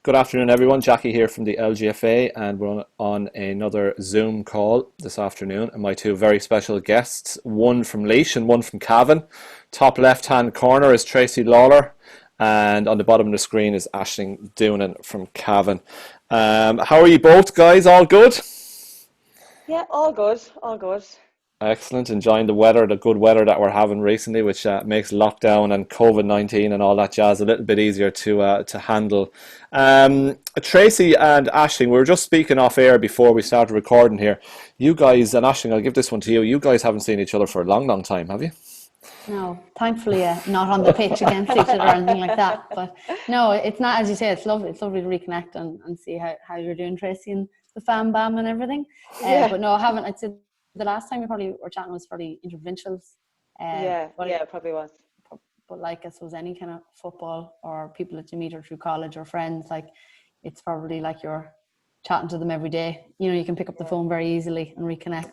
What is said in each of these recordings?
Good afternoon, everyone. Jackie here from the LGFA, and we're on another Zoom call this afternoon. And my two very special guests, one from Laois and one from Cavan. Top left-hand corner is Tracey Lawlor, and on the bottom of the screen is Aisling Maguire from Cavan. How are you both, guys? All good? Yeah, all good, all good. Excellent. Enjoying the weather, the good weather that we're having recently, which makes lockdown and COVID-19 and all that jazz a little bit easier to handle. Tracey and Aisling, we were just speaking off air before we started recording here. You guys, and Aisling, I'll give this one to you. You guys haven't seen each other for a long, long time, have you? No, thankfully not on the pitch against each other or anything like that. But no, it's not, as you say, it's lovely. It's lovely to reconnect and see how you're doing, Tracey, and the fan bam and everything. But no, I haven't. I'd say the last time we probably were chatting was probably interprovincials. It probably was. But like, I suppose any kind of football or people that you meet or through college or friends, like it's probably like you're chatting to them every day. You know, you can pick up the phone very easily and reconnect.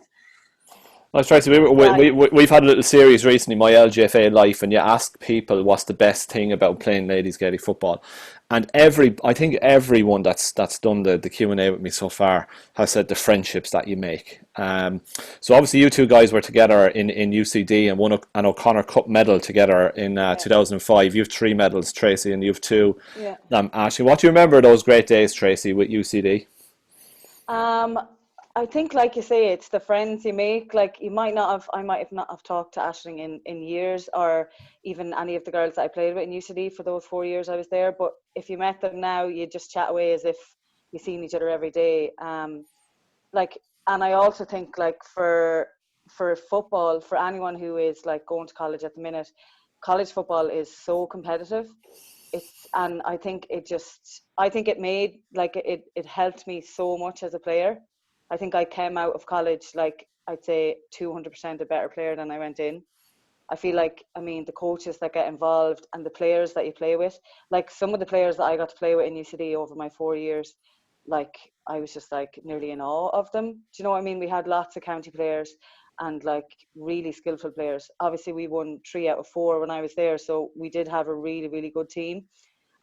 Well, Tracey, we've had a little series recently, My LGFA Life, and you ask people what's the best thing about playing ladies Gaelic football. And I think everyone that's done the Q&A with me so far has said the friendships that you make. So obviously you two guys were together in UCD and won an O'Connor Cup medal together in 2005. You have 3 medals, Tracey, and you have 2. Yeah. Ashley, what do you remember of those great days, Tracey, with UCD? I think, like you say, it's the friends you make. Like I might not have talked to Aisling in years, or even any of the girls that I played with in UCD for those 4 years I was there. But if you met them now, you just chat away as if you've seen each other every day. And I also think, like, for football, for anyone who is like going to college at the minute, college football is so competitive. And I think it made, like, it helped me so much as a player. I think I came out of college, like, I'd say 200% a better player than I went in. I feel like, I mean, the coaches that get involved and the players that you play with, like some of the players that I got to play with in UCD over my 4 years, like I was just like nearly in awe of them. Do you know what I mean? We had lots of county players and like really skillful players. Obviously we won 3 out of 4 when I was there. So we did have a really, really good team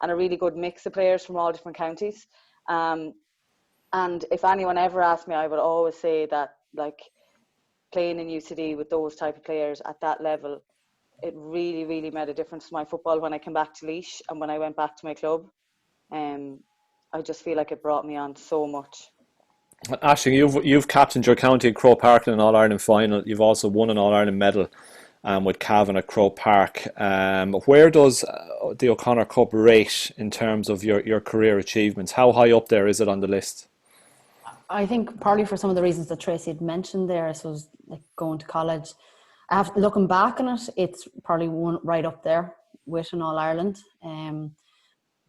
and a really good mix of players from all different counties. And if anyone ever asked me, I would always say that, like, playing in UCD with those type of players at that level, it really, really made a difference to my football when I came back to Laois and when I went back to my club. I just feel like it brought me on so much. Aisling, you've captained your county at Croke Park in an All-Ireland final. You've also won an All-Ireland medal with Cavan at Croke Park. Where does the O'Connor Cup rate in terms of your career achievements? How high up there is it on the list? I think partly for some of the reasons that Tracey had mentioned there, I suppose, like going to college. Looking back on it, it's probably one right up there with an All-Ireland.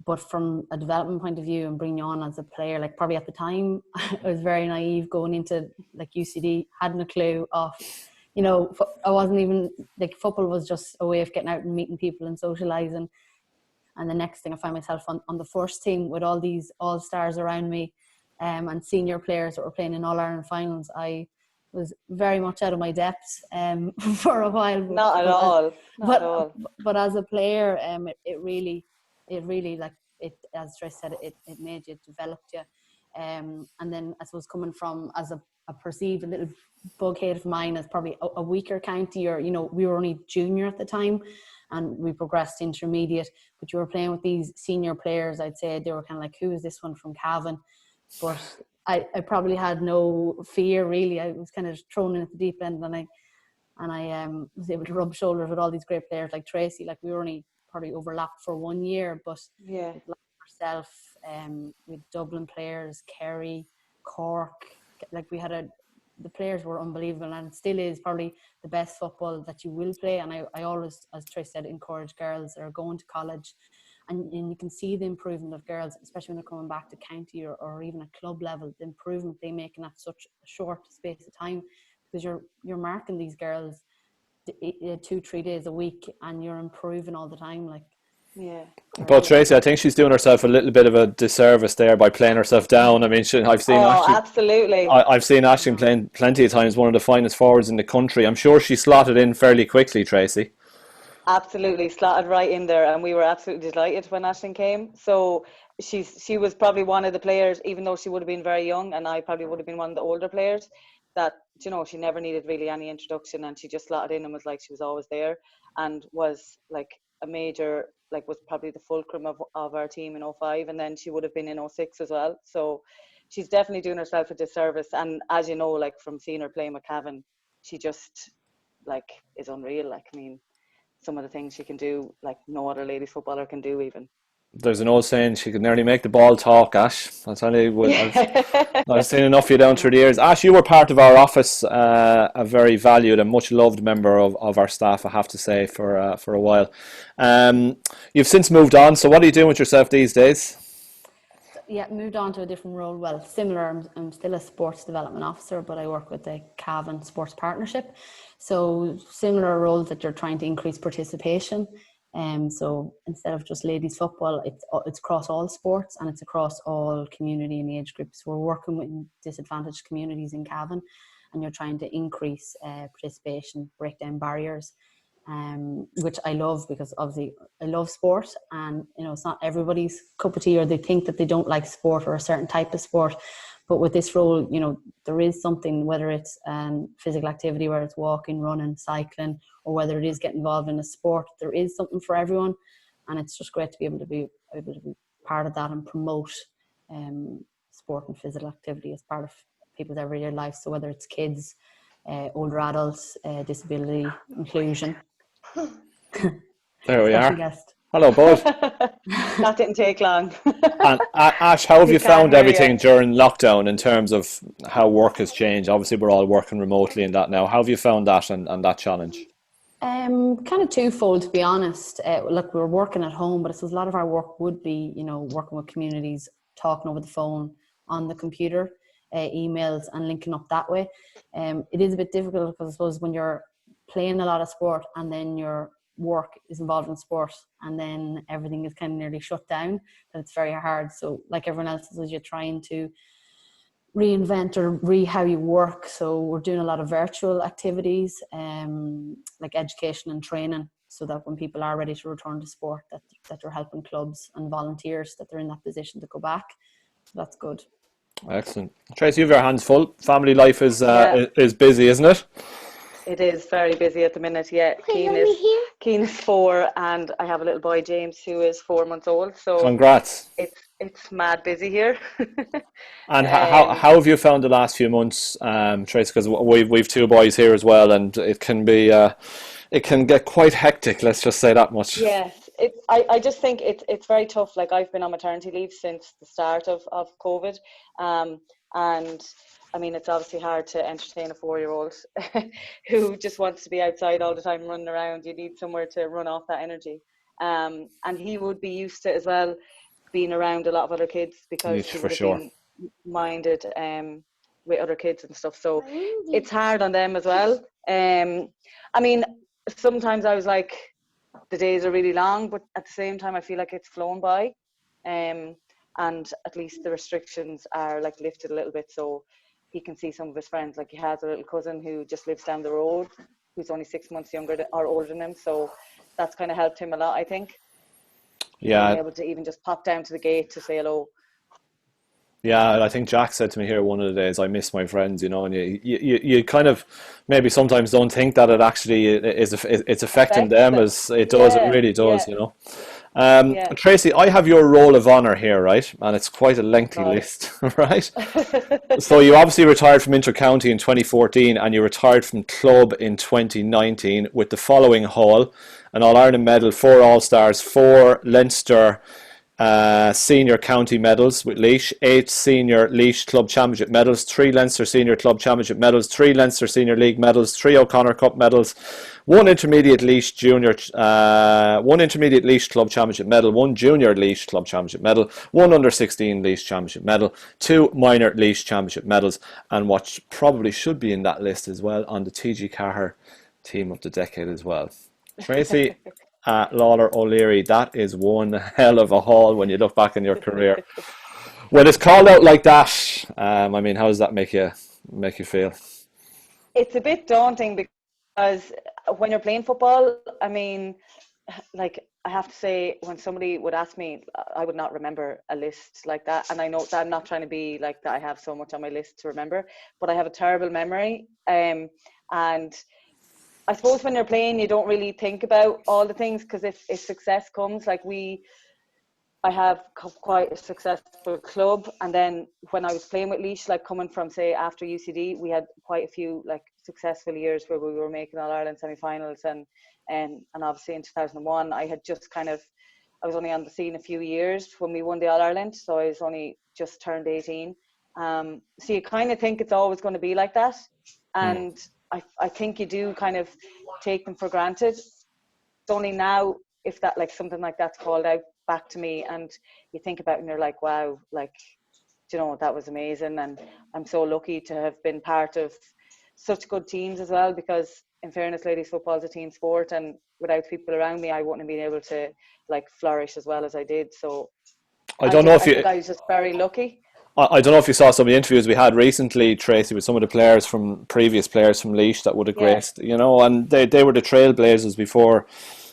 But from a development point of view and bringing you on as a player, like probably at the time, I was very naive going into like UCD, hadn't a clue of, you know, I wasn't even, like football was just a way of getting out and meeting people and socialising. And the next thing I found myself on the first team with all these all-stars around me. And senior players that were playing in All-Ireland finals, I was very much out of my depth for a while. Not at all. But as a player, it really, like it, as Trish said, it made you, developed you. And then I suppose coming from as a perceived a little bughead of mine as probably a weaker county, or, you know, we were only junior at the time and we progressed to intermediate, but you were playing with these senior players. I'd say they were kind of like, who is this one from Cavan? But I probably had no fear really. I was kind of thrown in at the deep end, and I was able to rub shoulders with all these great players like Tracey. Like we were only probably overlapped for 1 year, but yeah, like herself, with Dublin players, Kerry, Cork, like we had the players were unbelievable, and it still is probably the best football that you will play. And I always, as Tracey said, encourage girls that are going to college. And you can see the improvement of girls, especially when they're coming back to county or even at club level, the improvement they make in that such a short space of time, because you're marking these girls 2-3 days a week and you're improving all the time. Like, yeah. But Tracey, I think she's doing herself a little bit of a disservice there by playing herself down. I mean, I've seen absolutely. I've seen Aisling playing plenty of times, one of the finest forwards in the country. I'm sure she slotted in fairly quickly, Tracey. Absolutely slotted right in there, and we were absolutely delighted when Aisling came. So she was probably one of the players, even though she would have been very young, and I probably would have been one of the older players, that, you know, she never needed really any introduction, and she just slotted in and was like, she was always there, and was like a major, like, was probably the fulcrum of our team in '05, and then she would have been in '06 as well. So she's definitely doing herself a disservice, and as you know, like from seeing her playing with Cavan, she just like is unreal. Like, I mean, some of the things she can do, like no other ladies footballer can do even. There's an old saying, she could nearly make the ball talk, Ash. I'll tell you, I've seen enough of you down through the years. Ash, you were part of our office, a very valued and much loved member of our staff, I have to say, for a while. You've since moved on, so what are you doing with yourself these days? Yeah, moved on to a different role. Well, similar, I'm still a sports development officer, but I work with the Cavan Sports Partnership. So similar roles that you're trying to increase participation. So instead of just ladies football, it's across all sports and it's across all community and age groups. We're working with disadvantaged communities in Cavan, and you're trying to increase participation, break down barriers. Which I love, because obviously I love sport, and you know, it's not everybody's cup of tea, or they think that they don't like sport or a certain type of sport. But with this role, you know, there is something, whether it's physical activity, whether it's walking, running, cycling, or whether it is getting involved in a sport, there is something for everyone, and it's just great to be able to be part of that and promote sport and physical activity as part of people's everyday life. So whether it's kids, older adults, disability, inclusion. There we are. Guest. Hello, Bud. That didn't take long. And Ash, how have you found everything during lockdown in terms of how work has changed? Obviously, we're all working remotely and that now. How have you found that and that challenge? Kind of twofold, to be honest. Look, we're working at home, but I suppose a lot of our work would be, you know, working with communities, talking over the phone, on the computer, emails, and linking up that way. It is a bit difficult because I suppose when you're playing a lot of sport and then your work is involved in sport and then everything is kind of nearly shut down, that it's very hard. So like everyone else, as you're trying to reinvent or how you work. So we're doing a lot of virtual activities, like education and training, so that when people are ready to return to sport, that you're helping clubs and volunteers, that they're in that position to go back. So that's good. Excellent. Tracey, you have your hands full. Family life is busy, isn't it? It is very busy at the minute. Yeah, Cian is 4, and I have a little boy, James, who is 4 months old. So congrats. It's mad busy here. And how have you found the last few months, Tracey? Because we've 2 boys here as well, and it can be it can get quite hectic. Let's just say that much. Yes, I just think it's very tough. Like, I've been on maternity leave since the start of COVID, and I mean, it's obviously hard to entertain a 4-year-old who just wants to be outside all the time, running around. You need somewhere to run off that energy. And he would be used to, as well, being around a lot of other kids, because he would have been minded with other kids and stuff. So it's hard on them as well. I mean, sometimes I was like, the days are really long, but at the same time, I feel like it's flown by. And at least the restrictions are like lifted a little bit, so he can see some of his friends. Like, he has a little cousin who just lives down the road, who's only 6 months younger or older than him. So that's kind of helped him a lot, I think. Yeah. Being able to even just pop down to the gate to say hello. Yeah, I think Jack said to me here one of the days, I miss my friends, you know, and you kind of maybe sometimes don't think that it actually it's affecting them as it does. It really does, you know. Tracey, I have your roll of honour here, right? And it's quite a lengthy list, right? So you obviously retired from Inter-County in 2014 and you retired from club in 2019 with the following haul: an All-Ireland medal, 4 All-Stars, 4 Leinster senior county medals with Laois, 8 senior Laois club championship medals, 3 Leinster senior club championship medals, 3 Leinster senior league medals, 3 O'Connor Cup medals, 1 intermediate Laois junior, 1 intermediate Laois club championship medal, 1 junior Laois club championship medal, 1 under 16 Laois championship medal, 2 minor Laois championship medals, and what probably should be in that list as well, on the TG4 team of the decade as well. Tracey Lawlor O'Leary, that is one hell of a haul when you look back in your career. When it's called out like that, I mean, how does that make you feel? It's a bit daunting, because when you're playing football, I mean, like, I have to say, when somebody would ask me, I would not remember a list like that. And I know that I'm not trying to be like that I have so much on my list to remember, but I have a terrible memory. And I suppose when you're playing, you don't really think about all the things, because if success comes, like I have quite a successful club, and then when I was playing with Laois, like coming from, say, after UCD, we had quite a few like successful years where we were making All-Ireland semi-finals, and obviously in 2001 I was only on the scene a few years when we won the All-Ireland, so I was only just turned 18. So you kind of think it's always going to be like that, and I think you do kind of take them for granted. It's only now, if that, like, something like that's called out back to me, and you think about it and you're like, wow, like, you know, that was amazing, and I'm so lucky to have been part of such good teams as well, because in fairness, ladies football is a team sport, and without people around me I wouldn't have been able to like flourish as well as I did. So I think I was just very lucky. I don't know if you saw some of the interviews we had recently, Tracey, with some of the previous players from Laois that would have graced, you know, and they were the trailblazers before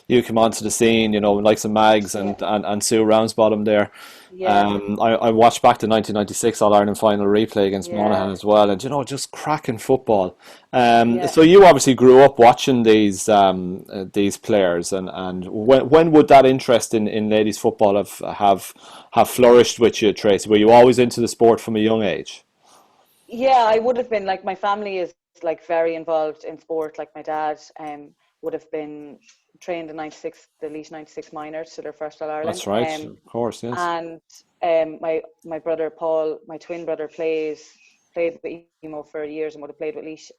you came onto the scene, you know, like some Mags and Sue Ramsbottom there. I watched back the 1996 All-Ireland final replay against Monaghan as well, and, you know, just cracking football. So you obviously grew up watching these players, and when would that interest in ladies football have flourished with you, Tracey? Were you always into the sport from a young age? Yeah, I would have been. Like, my family is like very involved in sport. Like, my dad would have been trained in '96, the Laois '96 minors to their first All-Ireland. That's right, of course, yes. And my brother Paul, my twin brother, played with Emo for years and would have played with Laois.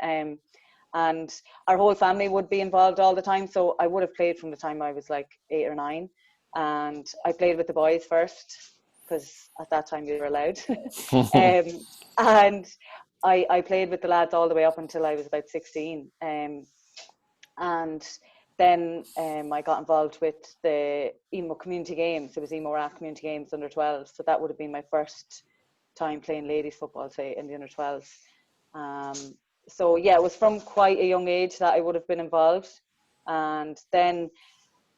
And our whole family would be involved all the time. So I would have played from the time I was like 8 or 9. And I played with the boys first, because at that time you were allowed. And I played with the lads all the way up until I was about 16. And then I got involved with the Emo community games. It was Emo Rath community games under 12s. So that would have been my first time playing ladies football, say, in the under 12s. So yeah, it was from quite a young age that I would have been involved. And then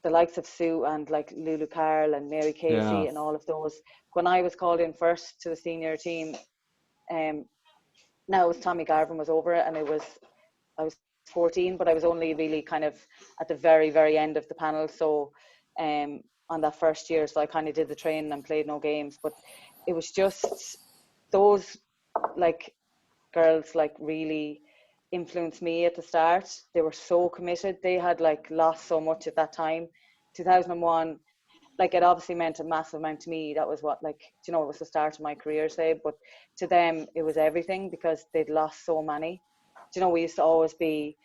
the likes of Sue and like Lulu Carl and Mary Casey and all of those, when I was called in first to the senior team, now it was Tommy Garvin was over it, and I was 14, but I was only really kind of at the very, very end of the panel. So on that first year, so I kind of did the training and played no games, but it was just those like girls like really influenced me at the start. They were so committed. They had like lost so much at that time. 2001, like, it obviously meant a massive amount to me. That was what, like, you know, it was the start of my career, say, but to them it was everything, because they'd lost so many. You know, we used to always be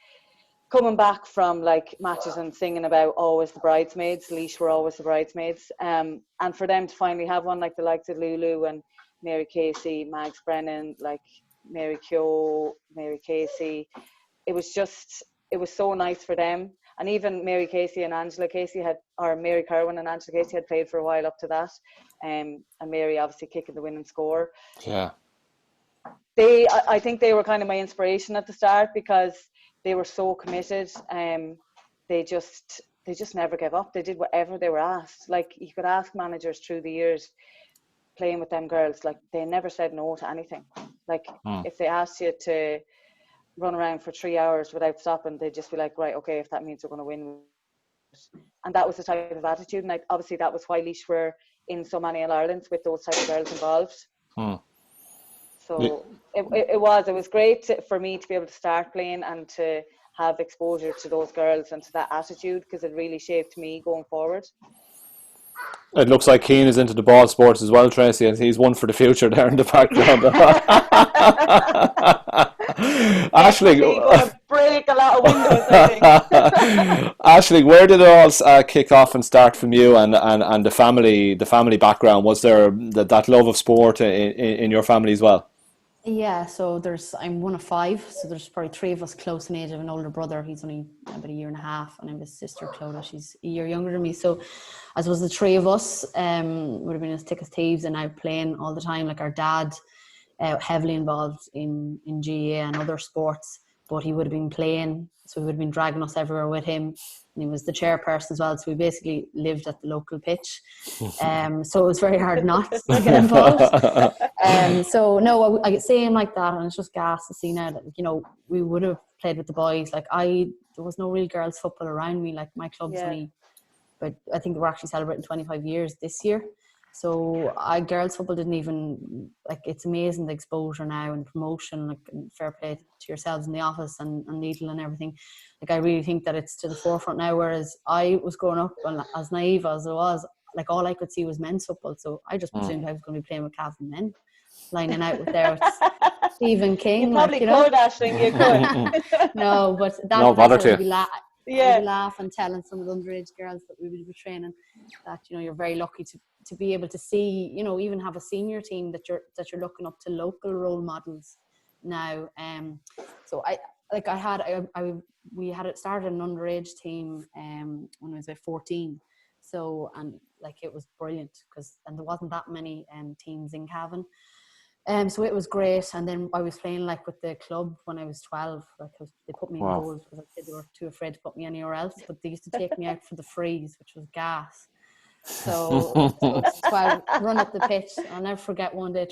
coming back from like matches and singing about always the bridesmaids. Laois were always the bridesmaids. And for them to finally have one like the likes of Lulu and Mary Casey, Mags Brennan, like Mary Keogh, Mary Casey, it was so nice for them. And even Mary Casey and Angela Casey Mary Kerwin and Angela Casey had played for a while up to that. And Mary obviously kicking the winning score. Yeah. I think they were kind of my inspiration at the start, because they were so committed. They just never gave up. They did whatever they were asked. Like, you could ask managers through the years playing with them girls, like, they never said no to anything. Like, if they asked you to run around for 3 hours without stopping, they'd just be like, right, okay, if that means we're going to win. And that was the type of attitude. And like, obviously that was why Laois were in so many All-Irelands with those type of girls involved. So it was great for me to be able to start playing and to have exposure to those girls and to that attitude, because it really shaped me going forward. It looks like Cian is into the ball sports as well, Tracey, and he's one for the future there in the background. Aisling, going to break a lot of windows, I think. Aisling, where did it all kick off and start from you and the family background? Was there that love of sport in your family as well? Yeah, so I'm one of 5, so there's probably 3 of us close in age. I have an older brother, he's only about a year and a half, and I have a sister, Clodagh, she's a year younger than me. So I suppose the 3 of us would have been as thick as thieves and out playing all the time. Like, our dad, heavily involved in GAA and other sports, but he would have been playing, so he would have been dragging us everywhere with him. And he was the chairperson as well, so we basically lived at the local pitch. So it was very hard not to get involved. So no, I say him like that, and it's just gas to see now that, you know, we would have played with the boys. Like there was no real girls football around me. Like my club's only, but I think we're actually celebrating 25 years this year. So girls football didn't even, like, it's amazing the exposure now and promotion, like, and fair play to yourselves in the office and Needle and everything. Like, I really think that it's to the forefront now, whereas I was growing up, and as naive as I was, like, all I could see was men's football, so I just presumed I was going to be playing with Cavan men, lining out with Stephen King. You probably like, could, Aisling, you could. No, but No bother to you. I would laugh and telling some of the underage girls that we would be training that, you know, you're very lucky to be able to see, you know, even have a senior team that you're looking up to local role models now. So we had started an underage team when I was about 14. So, and like, it was brilliant and there wasn't that many teams in Cavan. So it was great, and then I was playing like with the club when I was 12. Like, they put me in goals because they were too afraid to put me anywhere else. But they used to take me out for the freeze, which was gas. So 12, run up the pitch. I'll never forget one day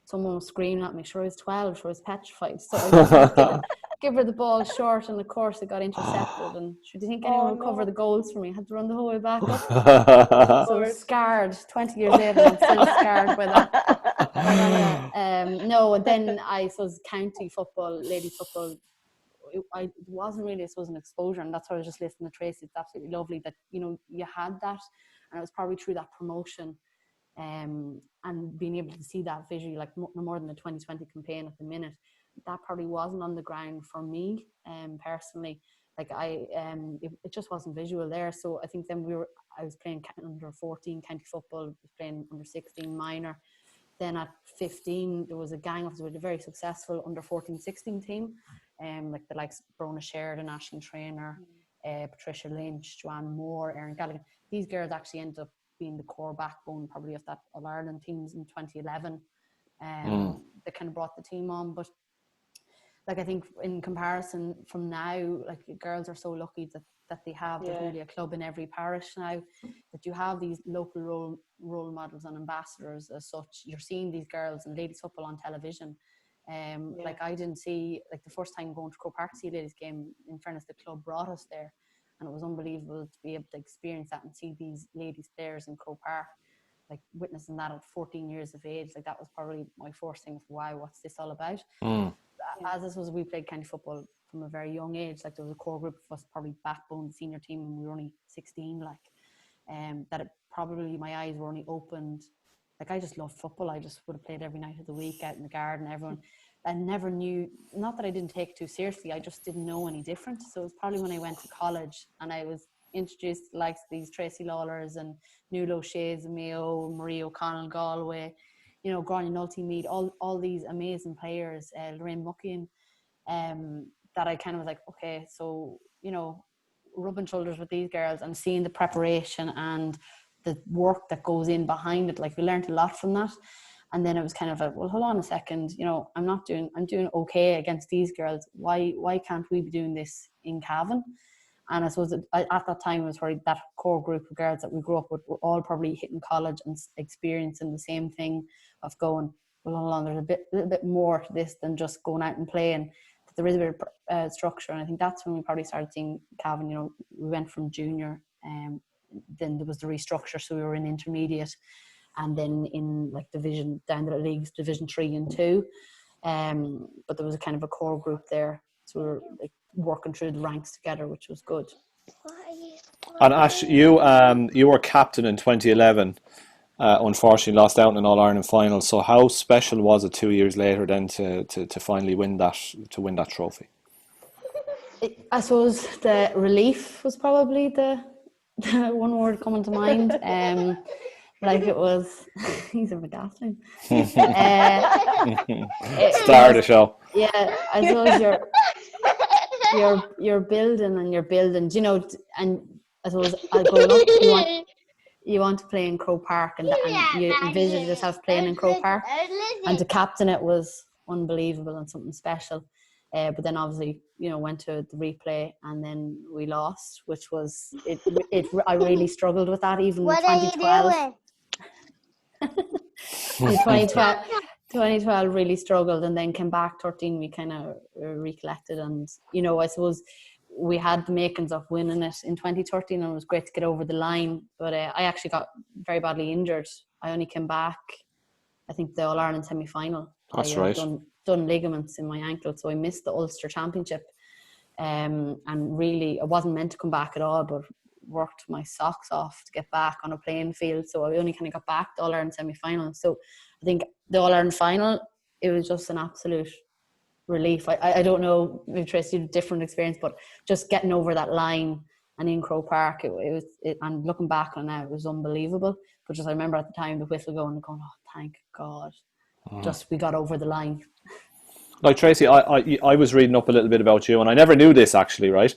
someone was screaming at me. Sure, I was 12. Sure, I was petrified. So I just give her the ball short, and of course it got intercepted. And do you think anyone would cover the goals for me? I had to run the whole way back up. So I was scarred. 20 years later, I'm still scarred by that. No, and then I suppose county football, ladies football, it wasn't really, I suppose, an exposure, and that's why I was just listening to Tracey. It's absolutely lovely that, you know, you had that, and it was probably through that promotion and being able to see that visually, like no more than the 2020 campaign at the minute. That probably wasn't on the ground for me personally. Like it just wasn't visual there. So I think then I was playing under 14 county football, was playing under 16 minor. Then at 15, there was a gang of us with a very successful under 14-16 team, like the likes of Brona Sheridan, Aisling Traynor, Patricia Lynch, Joanne Moore, Erin Gallagher. These girls actually ended up being the core backbone probably of that All-Ireland teams in 2011. They kind of brought the team on, but like, I think in comparison from now, like, girls are so lucky that they have really a club in every parish now, that you have these local role models and ambassadors as such. You're seeing these girls and ladies football on television. Like, I didn't see, like, the first time going to Croke Park to see a ladies game, in fairness, the club brought us there, and it was unbelievable to be able to experience that and see these ladies players in Croke Park, like, witnessing that at 14 years of age. Like, that was probably my first thing of, wow, what's this all about? As this was, we played county football from a very young age. Like, there was a core group of us, probably backbone the senior team when we were only 16, like, that it probably, my eyes were only opened. Like, I just loved football. I just would have played every night of the week out in the garden. Everyone, I never knew, not that I didn't take it too seriously, I just didn't know any different. So it was probably when I went to college and I was introduced to like these Tracey Lawlors and Nuala O'Shea's, Mayo, Marie O'Connell, Galway, you know, Grania Nulty-Mead, all these amazing players, Lorraine Muckian, that I kind of was like, okay, so, you know, rubbing shoulders with these girls and seeing the preparation and the work that goes in behind it. Like, we learned a lot from that. And then it was kind of like, well, hold on a second, you know, I'm doing okay against these girls. Why can't we be doing this in Cavan? And I suppose at that time it was probably that core group of girls that we grew up with were all probably hitting college and experiencing the same thing of going, well, hold on, there's a little bit more to this than just going out and playing. There is a bit of structure, and I think that's when we probably started seeing Cavan. You know, we went from junior, then there was the restructure, so we were in intermediate, and then in like division down the leagues, division 3 and 2. But there was a kind of a core group there, so we were like working through the ranks together, which was good. And Ash, you were captain in 2011. Unfortunately, lost out in an All-Ireland final. So, how special was it 2 years later then to finally win that trophy? I suppose the relief was probably the one word coming to mind. Like, it was, he's a McGaffin. Star of the show. Yeah, I suppose you're building and you're building, you know, and I suppose growing up, you want to play in Croke Park, and you envision yourself playing in Croke Park, and to captain it was unbelievable and something special. But then obviously, went to the replay and then we lost, which was it. I really struggled with that. Even What 2012. are you doing? In 2012, 2012 really struggled, and then came back 13. We kind of recollected, and I suppose we had the makings of winning it in 2013, and it was great to get over the line. But I actually got very badly injured. I only came back, I think, the All-Ireland semi-final. That's I right. Done ligaments in my ankle, so I missed the Ulster Championship. And really, I wasn't meant to come back at all, but worked my socks off to get back on a playing field. So I only kind of got back to All-Ireland semi-final. So I think the All-Ireland final, it was just an absolute relief. I don't know, maybe Tracey had a different experience, but just getting over that line and in Croke Park, it was and looking back on it, it was unbelievable. But just I remember at the time the whistle going, oh, thank God. Just we got over the line. Like Tracey, I was reading up a little bit about you, and I never knew this actually, right?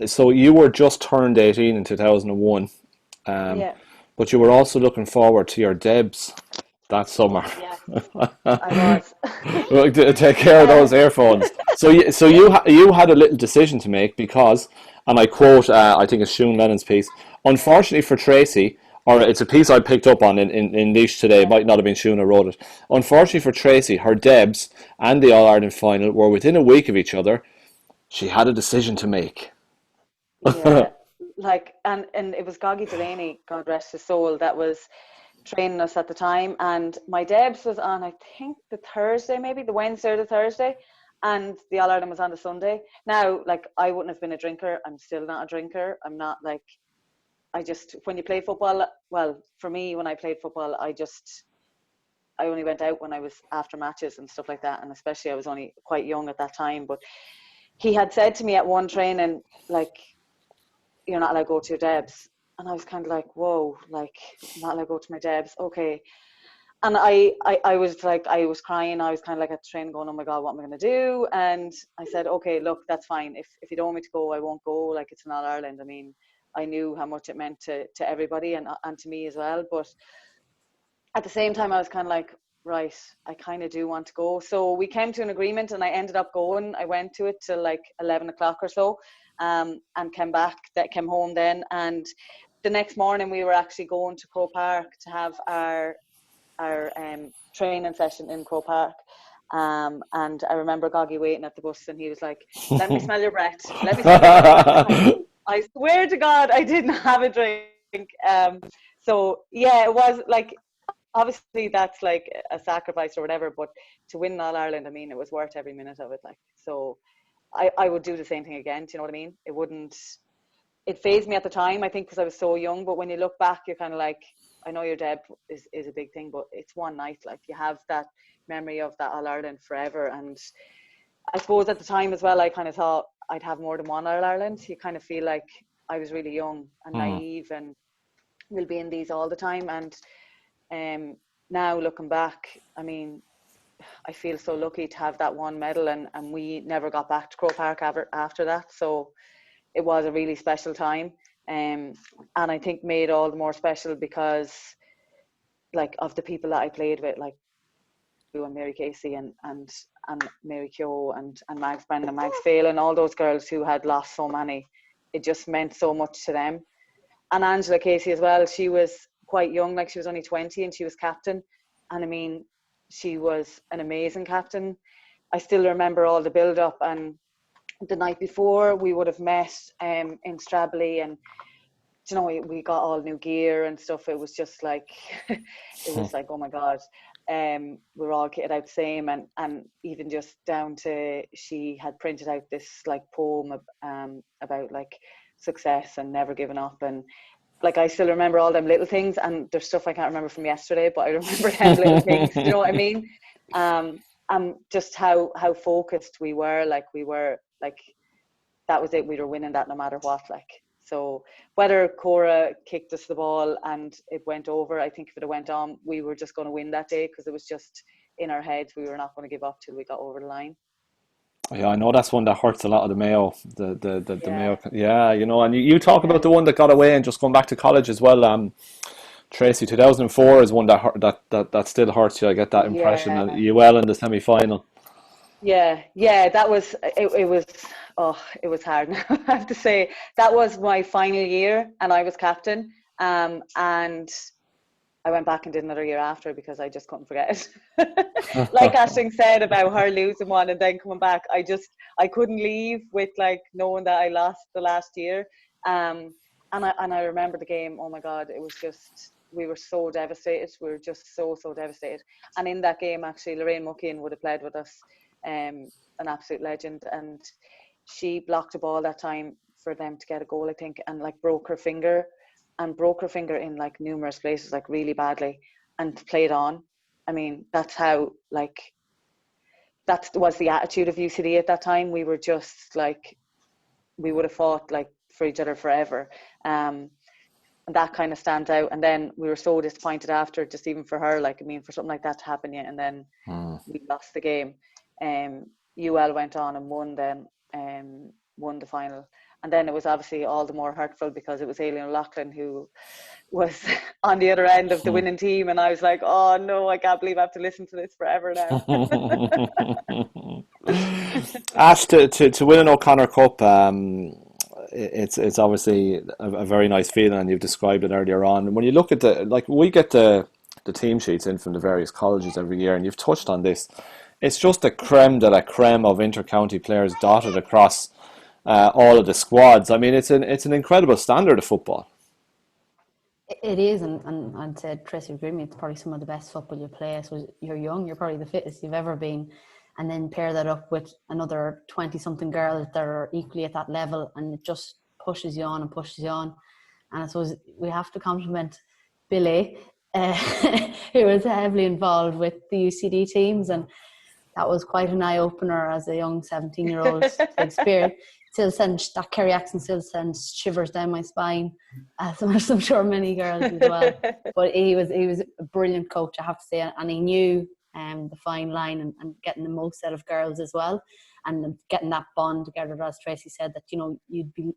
So you were just turned 18 in 2001, but you were also looking forward to your debs that summer. Yeah, I was. Well, take care of those earphones. So you had a little decision to make because, and I quote, I think it's Cian Lennon's piece. Unfortunately for Tracey, or it's a piece I picked up on in Laois today. It might not have been Cian who wrote it. Unfortunately for Tracey, her debs and the All-Ireland final were within a week of each other. She had a decision to make. Yeah, and it was Goggy Delaney, God rest his soul, that was training us at the time, and my debs was on, I think, the Thursday, maybe the Wednesday or the Thursday, and the All-Ireland was on the Sunday. Now, I wouldn't have been a drinker. I'm still not a drinker. I'm not when you play football, well, for me, when I played football, I only went out when I was after matches and stuff like that, and especially I was only quite young at that time. But he had said to me at one training, you're not allowed to go to your debs. And I was kind of like, whoa, I'm not allowed to go to my debs. Okay. And I was crying. I was kind of at the train going, oh my God, what am I going to do? And I said, okay, look, that's fine. If you don't want me to go, I won't go. It's an All-Ireland. I mean, I knew how much it meant to everybody and to me as well. But at the same time, I was kind of right, I kind of do want to go. So we came to an agreement and I ended up going. I went to it till 11 o'clock or so. And came home then, and the next morning we were actually going to Croke Park to have our training session in Croke Park, and I remember Goggy waiting at the bus and he was like, let me smell your breath, let me smell your breath. I swear to God I didn't have a drink. So yeah, it was obviously that's a sacrifice or whatever, but to win All-Ireland, I mean, it was worth every minute of it. So I would do the same thing again. Do you know what I mean? It fazed me at the time, I think, because I was so young. But when you look back, you're kind of I know your deb is a big thing, but it's one night. You have that memory of that All-Ireland forever. And I suppose at the time as well, I kind of thought I'd have more than one All-Ireland. You kind of feel like I was really young and naive and will be in these all the time. And now looking back, I mean, I feel so lucky to have that one medal, and we never got back to Croke Park after that. So it was a really special time, and I think made all the more special because of the people that I played with, you and Mary Casey and Mary Keogh and Mags Brendan, Mags Fail, and all those girls who had lost so many. It just meant so much to them. And Angela Casey as well, she was quite young, she was only 20 and she was captain, and I mean, she was an amazing captain. I still remember all the build-up, and the night before we would have met in Strably, and we got all new gear and stuff. It was just it was oh my God, we're all kitted out the same, and even just down to, she had printed out this poem about success and never giving up, and I still remember all them little things, and there's stuff I can't remember from yesterday, but I remember them little things. You know what I mean? And just how focused we were. That was it. We were winning that no matter what. So whether Cora kicked us the ball and it went over, I think if it had went on, we were just going to win that day, because it was just in our heads. We were not going to give up till we got over the line. Yeah, I know that's one that hurts a lot of the Mayo. The Mayo. Yeah, and you talk about the one that got away and just going back to college as well. Tracey, 2004 is one that still hurts you. I get that impression. You well in the semi-final. Yeah, that was it was it was hard now. I have to say that was my final year and I was captain, and I went back and did another year after because I just couldn't forget it. Like Aisling said about her losing one and then coming back, I couldn't leave with like knowing that I lost the last year. And I remember the game. Oh my God, it was just, we were so devastated. We were just so devastated. And in that game, actually, Lorraine Muckian would have played with us, an absolute legend, and she blocked a ball that time for them to get a goal, I think, and like broke her finger in like numerous places, like really badly, and played on. I mean, that's how, like, that was the attitude of UCD at that time. We were just like, we would have fought like for each other forever. And that kind of stands out. And then we were so disappointed after, just even for her, like, I mean, for something like that to happen, yeah, and then we lost the game. UL went on and won the final. And then it was obviously all the more hurtful because it was Aidan O'Loughlin who was on the other end of the winning team. And I was like, oh no, I can't believe I have to listen to this forever now. Ash, to win an O'Connor Cup, it's obviously a very nice feeling, and you've described it earlier on. And when you look at we get the team sheets in from the various colleges every year, and you've touched on this. It's just a creme de la creme of inter-county players dotted across all of the squads. I mean, it's an incredible standard of football. It is, and I'd say Tracey would agree with me. It's probably some of the best football you play. So you're young, you're probably the fittest you've ever been, and then pair that up with another 20-something girls that are equally at that level, and it just pushes you on and pushes you on. And I suppose we have to compliment Billy, who was heavily involved with the UCD teams, and that was quite an eye-opener as a young 17-year-old to experience. That Kerry accent still sends shivers down my spine, as I'm sure many girls as well. But he was a brilliant coach, I have to say, and he knew the fine line and getting the most out of girls as well, and getting that bond together, as Tracey said, that, you know, you'd be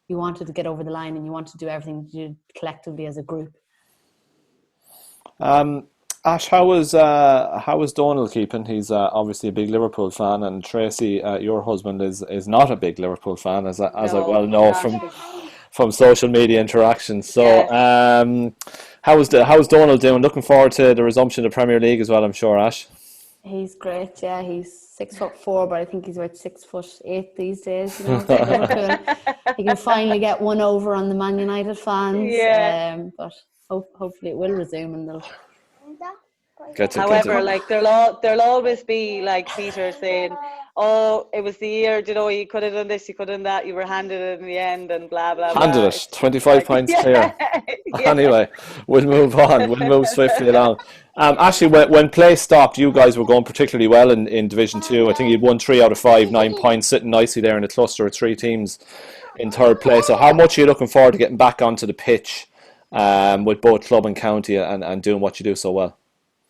you wanted to get over the line and you wanted to do everything you did collectively as a group. Ash, how was Donald keeping? He's obviously a big Liverpool fan, and Tracey, your husband, is not a big Liverpool fan, as I well know from social media interactions. So, yes. How's Donald doing? Looking forward to the resumption of the Premier League as well, I'm sure, Ash. He's great, yeah. He's 6'4", but I think he's about 6'8" these days. You know, so Liverpool, he can finally get one over on the Man United fans. Yeah. But hopefully it will resume, and they'll. However, like there'll always be like Peter saying, "Oh, it was the year. You know, you could have done this, you could have done that. You were handed it in the end, and blah blah blah." Handed it, 25 points clear. Anyway, we'll move on. We'll move swiftly along. Actually, when play stopped, you guys were going particularly well in Division 2. I think you'd won 3 out of 5, 9 points, sitting nicely there in a cluster of 3 teams in third place. So, how much are you looking forward to getting back onto the pitch with both club and county and doing what you do so well?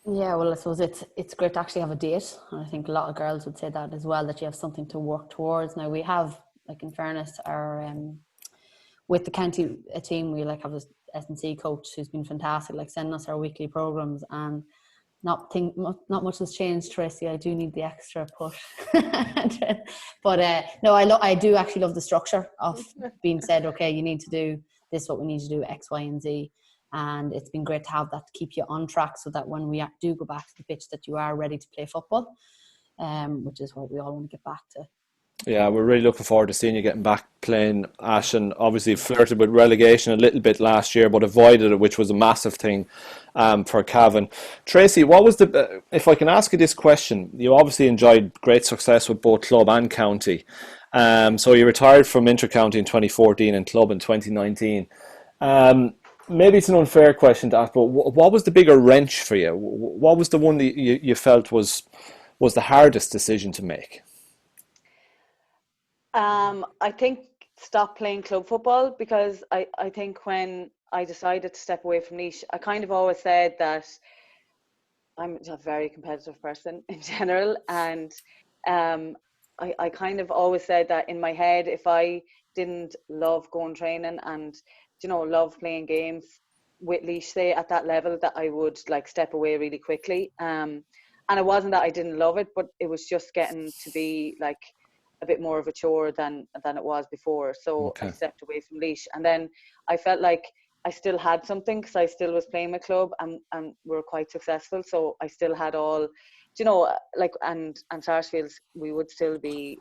Yeah, well, I suppose it's great to actually have a date, and I think a lot of girls would say that as well, that you have something to work towards. Now we have, like, in fairness, our with the county team, we like have this S&C coach who's been fantastic, like sending us our weekly programs, and not much has changed, Tracey. I do need the extra push, but no, I do actually love the structure of being said, okay, you need to do this, what we need to do, X, Y, and Z. And it's been great to have that to keep you on track, so that when we do go back to the pitch, that you are ready to play football, which is what we all want to get back to. Yeah, we're really looking forward to seeing you getting back playing, Ash, and obviously flirted with relegation a little bit last year, but avoided it, which was a massive thing for Cavan. Tracey, what was if I can ask you this question, you obviously enjoyed great success with both club and county. So you retired from inter-county in 2014 and club in 2019. Maybe it's an unfair question to ask, but what was the bigger wrench for you? What was the one that you felt was the hardest decision to make? I think stop playing club football, because I think when I decided to step away from Laois, I kind of always said that I'm a very competitive person in general, and I kind of always said that in my head, if I didn't love going training and, you know, love playing games with Laois, say, at that level, that I would like step away really quickly. And And it wasn't that I didn't love it, but it was just getting to be like a bit more of a chore than it was before. So I stepped away from Laois, and then I felt like I still had something because I still was playing my club, and we were quite successful. So I still had all, you know, like and Sarsfields, we would still be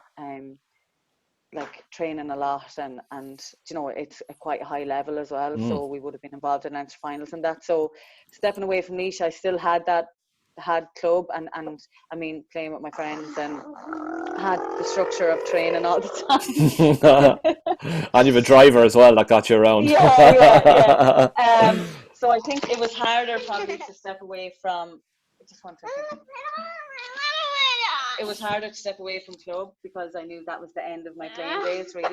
like training a lot, and you know, it's a quite a high level as well. So we would have been involved in entry finals and that. So stepping away from Laois, I still had club and I mean playing with my friends, and had the structure of training all the time. And you have a driver as well that got you around. Yeah. So I think it was harder probably to step away from. Just one second. It was harder to step away from club because I knew that was the end of my playing days, really.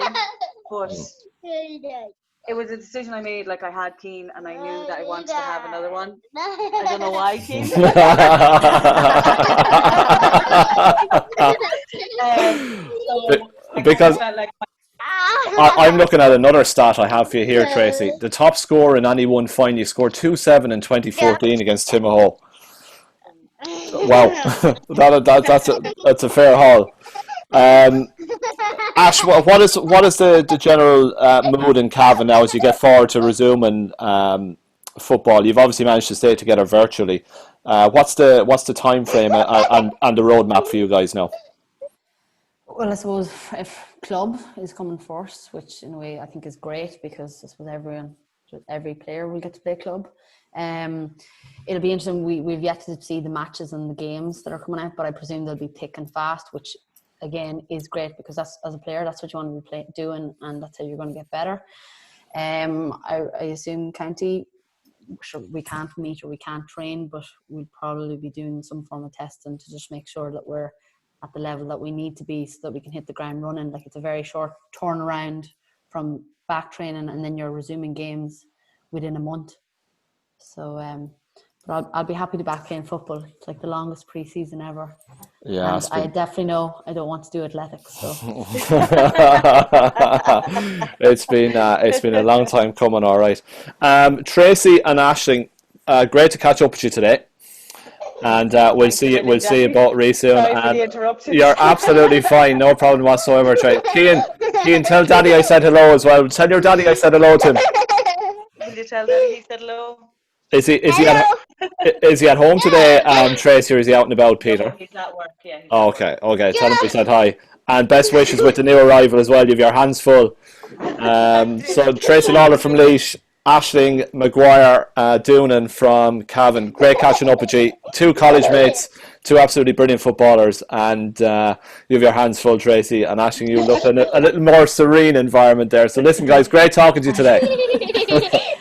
But it was a decision I made. Like, I had Cian, and I knew that I wanted to have another one. I don't know why, Cian. Because I'm looking at another stat I have for you here, Tracey. The top scorer in any one final, you scored 2-7 in 2014 against Timeframe. Wow, that's a fair haul. Ash, what is the general mood in Cavan now as you get forward to resuming football? You've obviously managed to stay together virtually. What's the time frame and the roadmap for you guys now? Well, I suppose if club is coming first, which in a way I think is great, because I suppose every player will get to play club. It'll be interesting. We've yet to see the matches and the games that are coming out, but I presume they'll be thick and fast, which again is great, because that's, as a player, that's what you want to be doing, and that's how you're going to get better. I assume county, sure, we can't meet or we can't train, but we'll probably be doing some form of testing to just make sure that we're at the level that we need to be, so that we can hit the ground running. Like, it's a very short turnaround from back training, and then you're resuming games within a month. So but I'll be happy to back playing football. It's like the longest pre-season ever. Yeah, and I definitely know I don't want to do athletics. So it's been a long time coming. All right, Tracey and Aisling, great to catch up with you today. And we'll see you both really soon. Sorry for the interruption. You're absolutely fine, no problem whatsoever. Cian, tell Daddy I said hello as well. Tell your daddy I said hello to him. Will you tell Daddy he said hello? Is he at home today, Tracey, or is he out and about, Peter? He's at work, yeah. Okay. Tell him we said hi. And best wishes with the new arrival as well. You have your hands full. So Tracey Lawlor from Laois, Aisling Maguire Doonan from Cavan. Great catching up with you. Two college mates, two absolutely brilliant footballers, and you have your hands full, Tracey. And Aisling, you look in a little more serene environment there. So listen, guys, great talking to you today.